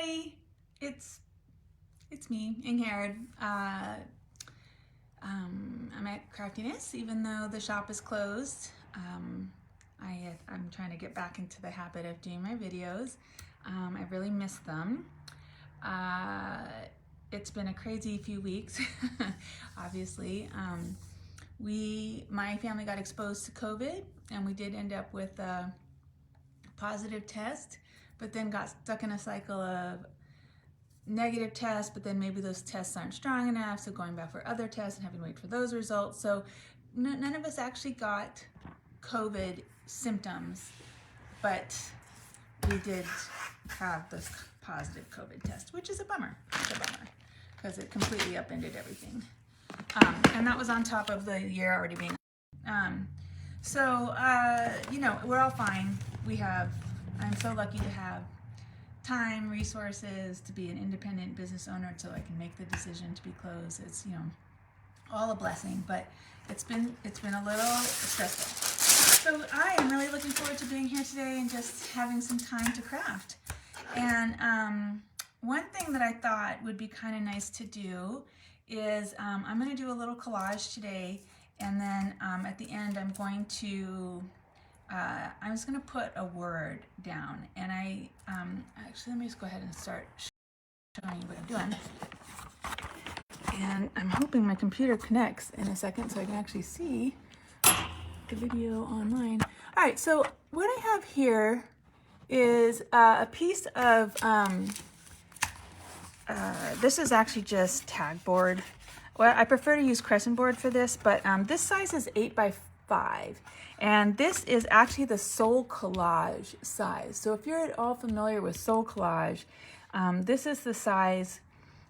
everybody, it's me, Angharad. I'm at Craftiness, even though the shop is closed. I'm trying to get back into the habit of doing my videos. I really miss them. It's been a crazy few weeks, obviously. My family got exposed to COVID, and we did end up with a positive test, but then got stuck in a cycle of negative tests, but then maybe those tests aren't strong enough, so going back for other tests and having to wait for those results. So none of us actually got COVID symptoms, but we did have this positive COVID test, which is a bummer. It's a bummer because it completely upended everything. And that was on top of the year already being. You know, we're all fine. I'm so lucky to have time, resources, to be an independent business owner, so I can make the decision to be closed. It's, you know, all a blessing, but it's been a little stressful. So I am really looking forward to being here today and just having some time to craft. And one thing that I thought would be kind of nice to do is I'm going to do a little collage today, and then at the end I'm just going to put a word down, and actually let me just go ahead and start showing you what I'm doing. And I'm hoping my computer connects in a second so I can actually see the video online. All right, so what I have here is a piece of, this is actually just tag board. Well, I prefer to use crescent board for this, but this size is 8 by 5. And this is actually the Soul Collage size. So if you're at all familiar with Soul Collage, this is the size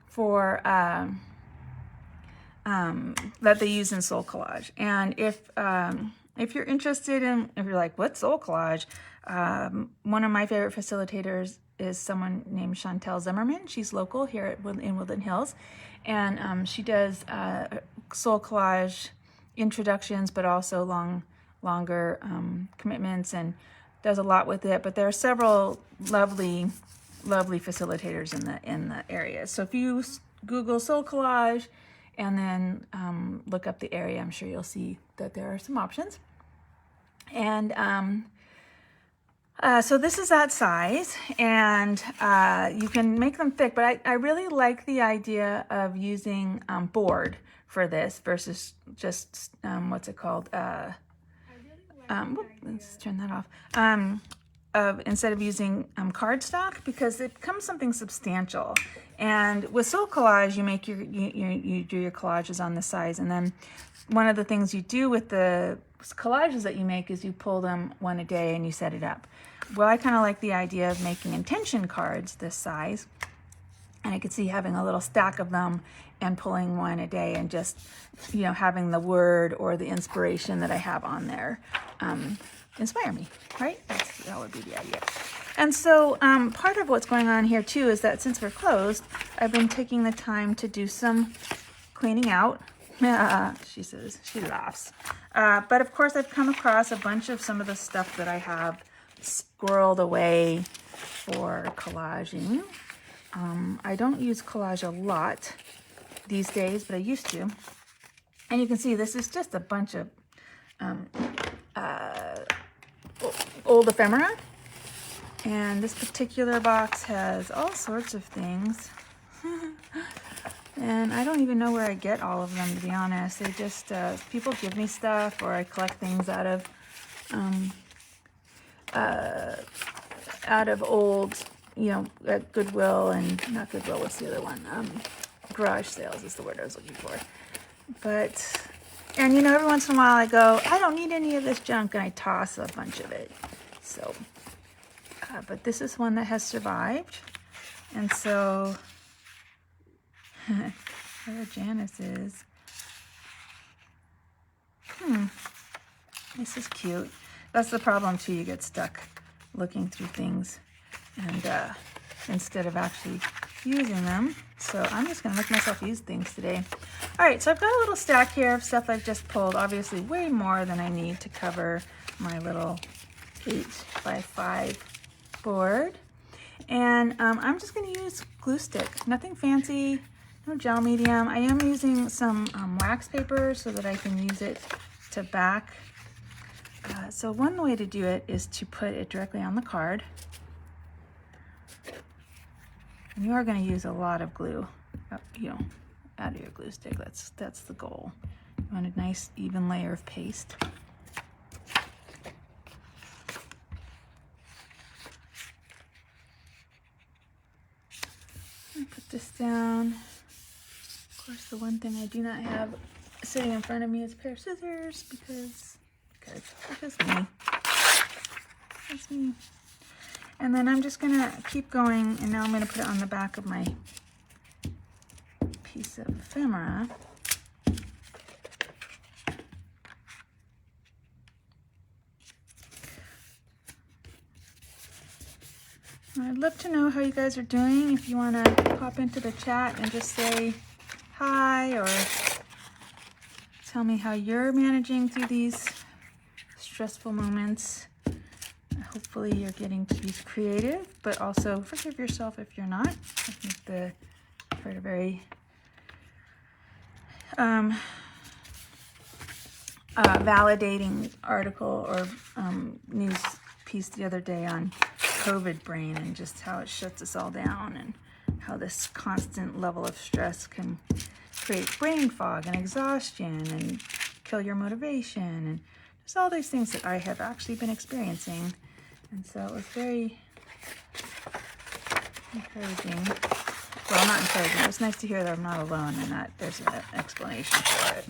for that they use in Soul Collage. And if you're interested in, if you're like, what's Soul Collage? One of my favorite facilitators is someone named Chantel Zimmerman. She's local here in Woodland Hills, and she does Soul Collage introductions, but also longer commitments, and does a lot with it. But there are several lovely facilitators in the area. So if you Google Soul Collage and then look up the area, I'm sure you'll see that there are some options. And so this is that size, and you can make them thick, but I really like the idea of using board for this versus just what's it called? Let's turn that off. Instead of using cardstock, because it becomes something substantial. And with Soul Collage, you make you do your collages on the size, and then one of the things you do with the collages that you make is you pull them one a day and you set it up. Well, I kind of like the idea of making intention cards this size, and I could see having a little stack of them and pulling one a day, and just, you know, having the word or the inspiration that I have on there inspire me, right? That would be the idea. And so part of what's going on here too is that since we're closed, I've been taking the time to do some cleaning out. She says, she laughs. But of course I've come across a bunch of some of the stuff that I have squirreled away for collaging. I don't use collage a lot these days, but I used to. And you can see this is just a bunch of old ephemera. And this particular box has all sorts of things. And I don't even know where I get all of them, to be honest. They just, people give me stuff, or I collect things out of old, you know, at Goodwill, and not Goodwill, what's the other one? Garage sales is the word I was looking for. But, and you know, every once in a while I go, I don't need any of this junk, and I toss a bunch of it. So, but this is one that has survived. And so, there Janice is. This is cute. That's the problem too, you get stuck looking through things and instead of actually using them. So I'm just gonna make myself use things today. All right, so I've got a little stack here of stuff I've just pulled, obviously way more than I need to cover my little 8 by 5 board. And I'm just going to use glue stick, nothing fancy, no gel medium. I am using some wax paper so that I can use it to back. So one way to do it is to put it directly on the card. And you are going to use a lot of glue, you know, out of your glue stick. That's the goal. You want a nice even layer of paste. Put this down. Of course, the one thing I do not have sitting in front of me is a pair of scissors because it's me. That's me. And then I'm just gonna keep going, and now I'm gonna put it on the back of my piece of ephemera. I'd love to know how you guys are doing. If you want to pop into the chat and just say hi, or tell me how you're managing through these stressful moments. Hopefully you're getting to be creative, but also forgive yourself if you're not. I think I heard a very validating article or news piece the other day on COVID brain and just how it shuts us all down, and how this constant level of stress can create brain fog and exhaustion and kill your motivation, and just all these things that I have actually been experiencing. And so it was very encouraging. Well, not encouraging. It was nice to hear that I'm not alone and that there's an explanation for it.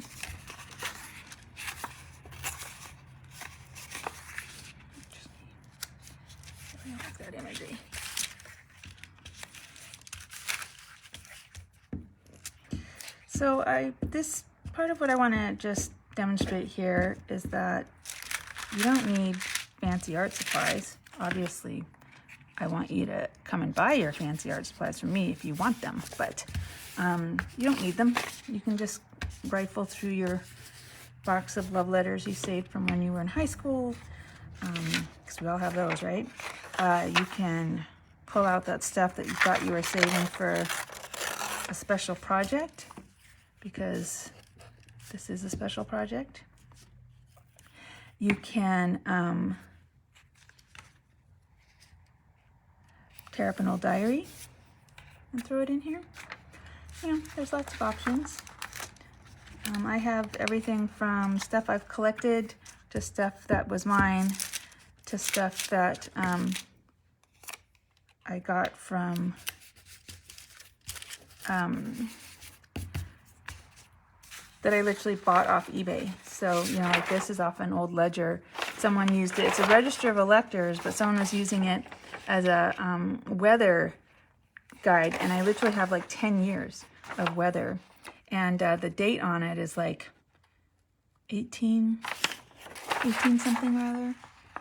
That imagery. So this part of what I want to just demonstrate here is that you don't need fancy art supplies. Obviously, I want you to come and buy your fancy art supplies from me if you want them, but you don't need them. You can just rifle through your box of love letters you saved from when you were in high school, because we all have those, right? You can pull out that stuff that you thought you were saving for a special project, because this is a special project. You can tear up an old diary and throw it in here. You know, there's lots of options. I have everything from stuff I've collected to stuff that was mine to stuff that I got from that I literally bought off eBay. So, you know, like this is off an old ledger. Someone used it. It's a register of electors, but someone was using it as a weather guide, and I literally have like 10 years of weather, and the date on it is like 18 something rather.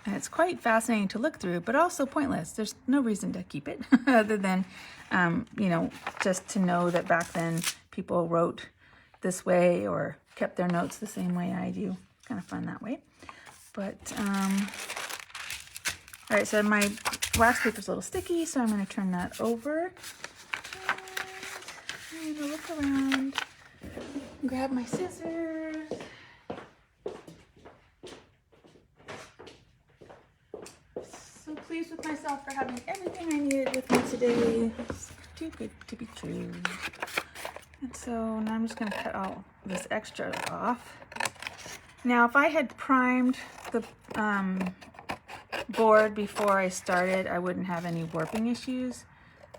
And it's quite fascinating to look through, but also pointless. There's no reason to keep it other than, you know, just to know that back then people wrote this way or kept their notes the same way I do. Kind of fun that way. But, all right, so my wax paper's a little sticky, so I'm going to turn that over. And I'm going to look around, grab my scissors. So pleased with myself for having everything I needed with me today. It's too good to be true. And so now I'm just going to cut all this extra off. Now, if I had primed the board before I started, I wouldn't have any warping issues.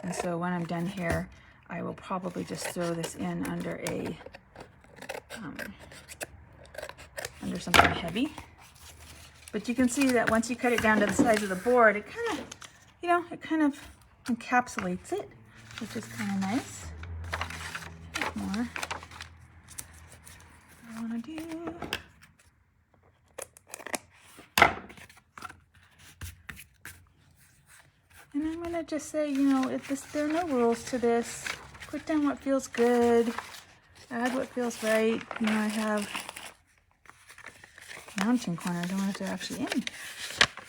And so when I'm done here, I will probably just throw this in under a under something heavy. But you can see that once you cut it down to the size of the board, it kind of, you know, it kind of encapsulates it, which is kind of nice. More I want to do. And I'm going to just say, you know, there are no rules to this. Put down what feels good. Add what feels right. You know, I have mounting corners. I want it to actually end.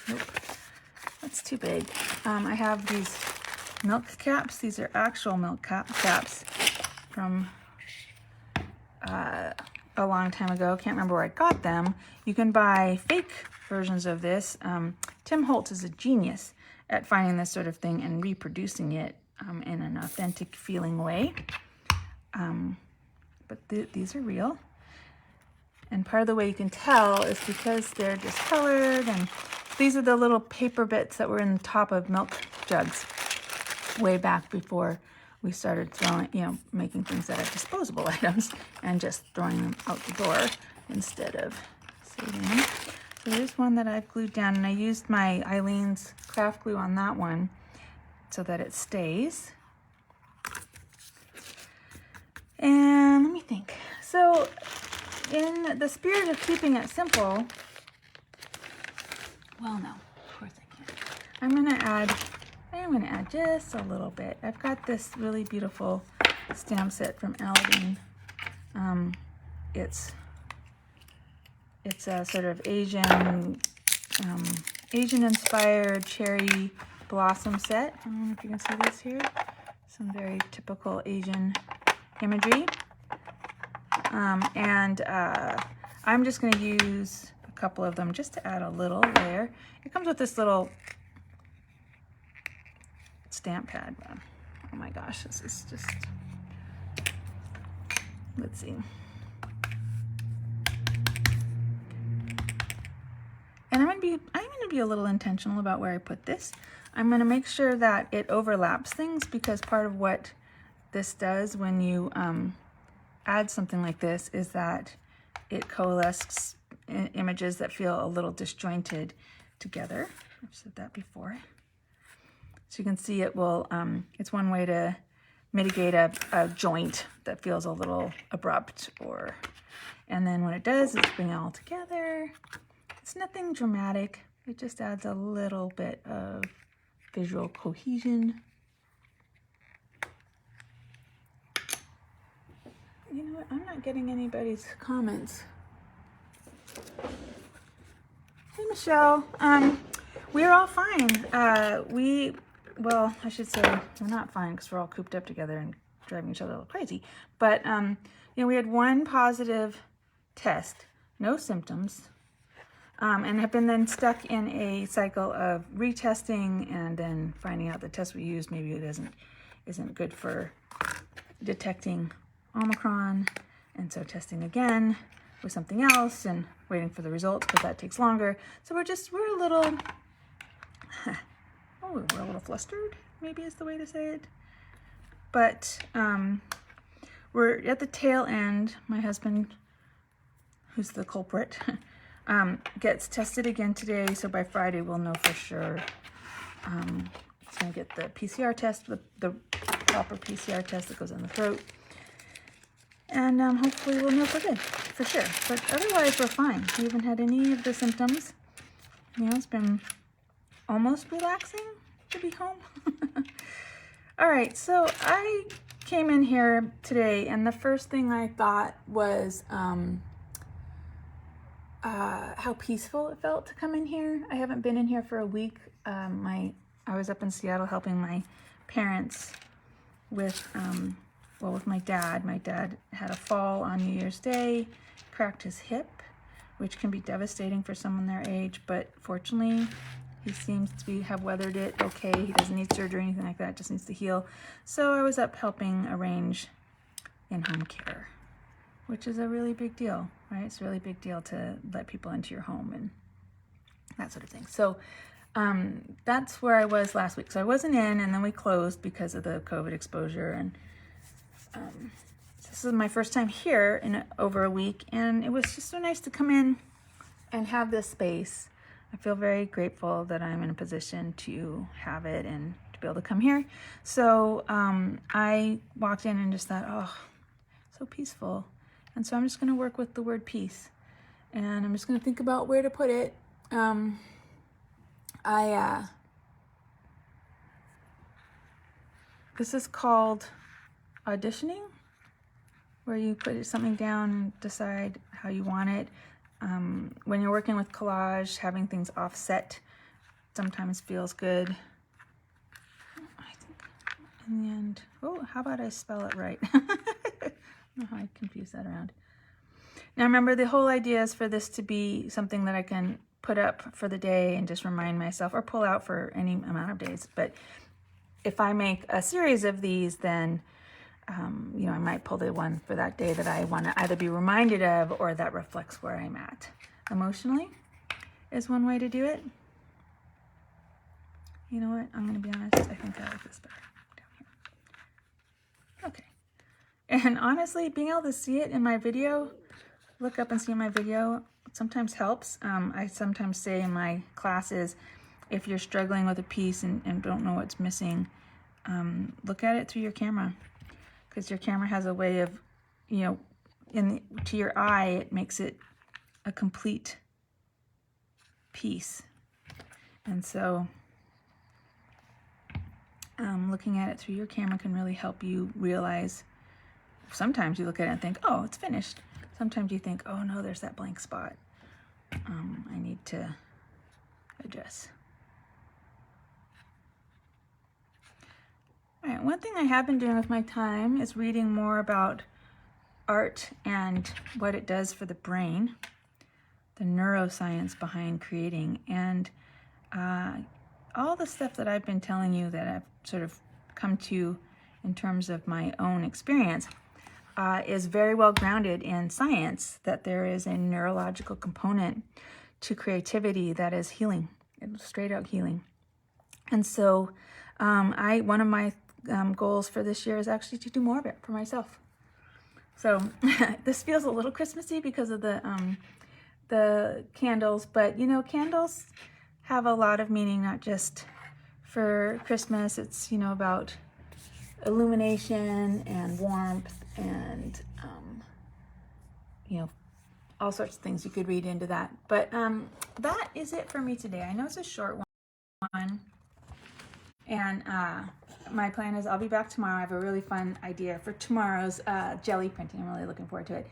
Nope. That's too big. I have these milk caps. These are actual milk caps from a long time ago. Can't remember where I got them. You can buy fake versions of this. Tim Holtz is a genius at finding this sort of thing and reproducing it in an authentic feeling way. But these are real. And part of the way you can tell is because they're discolored, and these are the little paper bits that were in the top of milk jugs way back before we started throwing, making things that are disposable items and just throwing them out the door instead of saving them. So there's one that I've glued down, and I used my Eileen's craft glue on that one so that it stays. And let me think. So in the spirit of keeping it simple, well, no, of course I can't. I'm gonna add just a little bit. I've got this really beautiful stamp set from Aladdin. It's a sort of Asian inspired cherry blossom set. I don't know if you can see this here. Some very typical Asian imagery. I'm just going to use a couple of them just to add a little layer. It comes with this little stamp pad. Oh my gosh, this is just, let's see. And I'm going to be a little intentional about where I put this. I'm going to make sure that it overlaps things, because part of what this does when you add something like this is that it coalesces images that feel a little disjointed together. I've said that before. So you can see it will, it's one way to mitigate a joint that feels a little abrupt, and then when it does is bring it all together. It's nothing dramatic. It just adds a little bit of visual cohesion. You know what? I'm not getting anybody's comments. Hey, Michelle. We're all fine. Well, I should say we're not fine because we're all cooped up together and driving each other a little crazy. But, we had one positive test, no symptoms, and have been then stuck in a cycle of retesting and then finding out the test we used maybe it isn't good for detecting Omicron, and so testing again with something else and waiting for the results because that takes longer. So we're a little, we're a little flustered, maybe is the way to say it. But we're at the tail end. My husband, who's the culprit, gets tested again today. So by Friday, we'll know for sure. He's going to get the PCR test, the proper PCR test that goes in the throat. And hopefully we'll know for sure. But otherwise, we're fine. We haven't had any of the symptoms. It's been almost relaxing to be home. All right, so I came in here today, and the first thing I thought was how peaceful it felt to come in here. I haven't been in here for a week. I was up in Seattle helping my parents with with my dad. My dad had a fall on New Year's Day, cracked his hip, which can be devastating for someone their age, but fortunately he seems to have weathered it okay. He doesn't need surgery or anything like that, just needs to heal. So I was up helping arrange in-home care, which is a really big deal, right? It's a really big deal to let people into your home and that sort of thing. So that's where I was last week. So I wasn't in, and then we closed because of the COVID exposure, and this is my first time here in over a week, and it was just so nice to come in and have this space. I feel very grateful that I'm in a position to have it and to be able to come here. So I walked in and just thought, oh, so peaceful. And so I'm just going to work with the word peace, and I'm just going to think about where to put it. This is called auditioning, where you put something down and decide how you want it. When you're working with collage, having things offset sometimes feels good. I think in the end. Oh, how about I spell it right? I don't know how I confuse that around. Now remember, the whole idea is for this to be something that I can put up for the day and just remind myself, or pull out for any amount of days. But if I make a series of these, then you know, I might pull the one for that day that I want to either be reminded of or that reflects where I'm at emotionally, is one way to do it. You know what? I'm going to be honest. I think I like this better down here. Okay. And honestly, being able to see it in my video, look up and see my video, sometimes helps. I sometimes say in my classes, if you're struggling with a piece and don't know what's missing, look at it through your camera, because your camera has a way of, you know, to your eye, it makes it a complete piece. And so looking at it through your camera can really help you realize. Sometimes you look at it and think, oh, it's finished. Sometimes you think, oh no, there's that blank spot. I need to address. All right, one thing I have been doing with my time is reading more about art and what it does for the brain, the neuroscience behind creating, and all the stuff that I've been telling you that I've sort of come to in terms of my own experience is very well grounded in science, that there is a neurological component to creativity that is healing, straight out healing. And so one of my goals for this year is actually to do more of it for myself. So this feels a little Christmassy because of the candles, but you know, candles have a lot of meaning, not just for Christmas. It's, you know, about illumination and warmth and you know, all sorts of things you could read into that. But that is it for me today. I know it's a short one, and my plan is I'll be back tomorrow. I have a really fun idea for tomorrow's jelly printing. I'm really looking forward to it.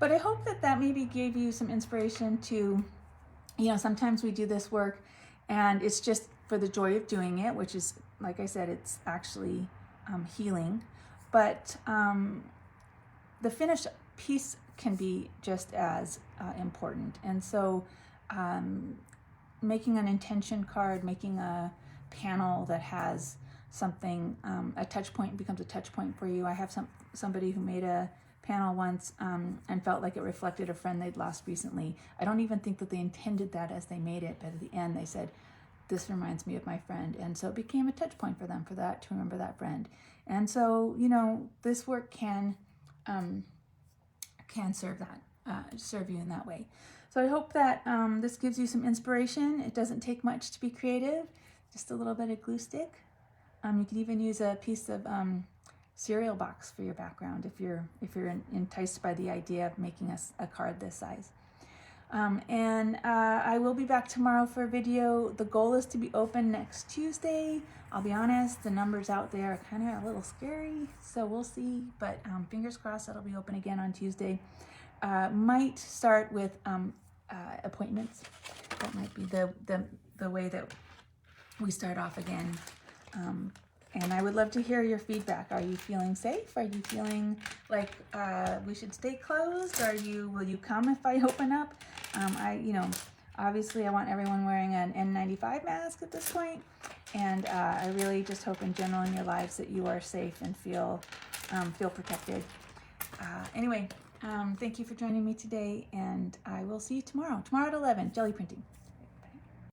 But I hope that maybe gave you some inspiration to, you know, sometimes we do this work and it's just for the joy of doing it, which is, like I said, it's actually healing. But the finished piece can be just as important. And so making an intention card, making a panel that has something, a touch point becomes a touch point for you. I have somebody who made a panel once and felt like it reflected a friend they'd lost recently. I don't even think that they intended that as they made it, but at the end they said, this reminds me of my friend. And so it became a touch point for them, for that, to remember that friend. And so, you know, this work can serve you in that way. So I hope that this gives you some inspiration. It doesn't take much to be creative, just a little bit of glue stick. You could even use a piece of cereal box for your background if you're enticed by the idea of making a card this size. And I will be back tomorrow for a video. The goal is to be open next Tuesday. I'll be honest, the numbers out there are kind of a little scary, so we'll see. But fingers crossed it'll be open again on Tuesday. Might start with appointments. That might be the way that we start off again. And I would love to hear your feedback. Are you feeling safe? Are you feeling like we should stay closed? Will you come if I open up? Obviously I want everyone wearing an N95 mask at this point. And I really just hope in general in your lives that you are safe and feel protected. Anyway, thank you for joining me today, and I will see you tomorrow. Tomorrow at 11, jelly printing.